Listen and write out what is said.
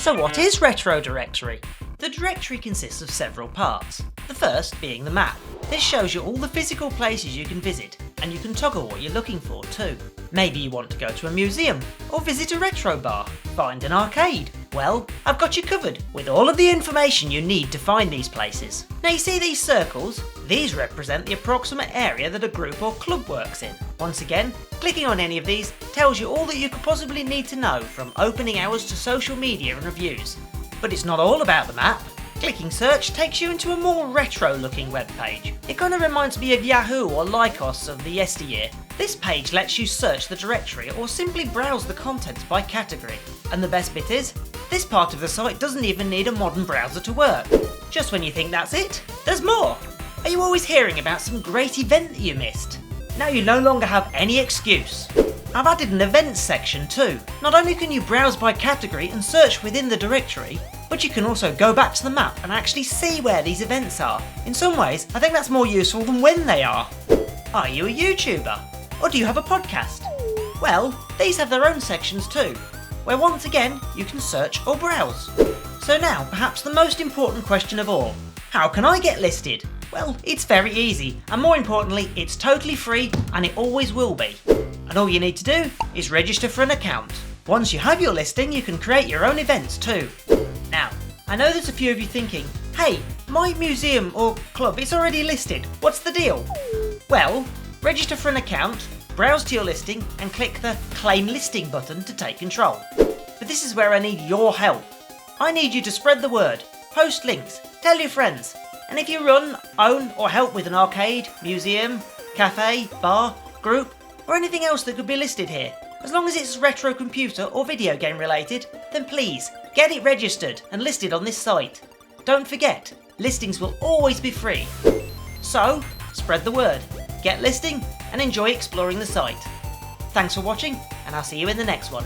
So what is Retro.Directory? The directory consists of several parts, the first being the map. This shows you all the physical places you can visit, and you can toggle what you're looking for too. Maybe you want to go to a museum, or visit a retro bar, find an arcade. Well, I've got you covered with all of the information you need to find these places. Now you see these circles? These represent the approximate area that a group or club works in. Once again, clicking on any of these tells you all that you could possibly need to know, from opening hours to social media and reviews. But it's not all about the map. Clicking search takes you into a more retro looking web page. It kind of reminds me of Yahoo or Lycos of the yesteryear. This page lets you search the directory or simply browse the contents by category. And the best bit is, this part of the site doesn't even need a modern browser to work. Just when you think that's it, there's more! Are you always hearing about some great event that you missed? Now you no longer have any excuse. I've added an events section too. Not only can you browse by category and search within the directory, but you can also go back to the map and actually see where these events are. In some ways, I think that's more useful than when they are. Are you a YouTuber? Or do you have a podcast? Well, these have their own sections too, where once again you can search or browse. So now, perhaps the most important question of all. How can I get listed? Well, it's very easy, and more importantly, it's totally free and it always will be. And all you need to do is register for an account. Once you have your listing, you can create your own events too. Now, I know there's a few of you thinking, hey, my museum or club is already listed, what's the deal? Well, register for an account, browse to your listing and click the Claim Listing button to take control. But this is where I need your help. I need you to spread the word, post links, tell your friends, and if you run, own or help with an arcade, museum, cafe, bar, group, or anything else that could be listed here, as long as it's retro computer or video game related, then please get it registered and listed on this site. Don't forget, listings will always be free. So, spread the word, get listing and enjoy exploring the site. Thanks for watching, and I'll see you in the next one.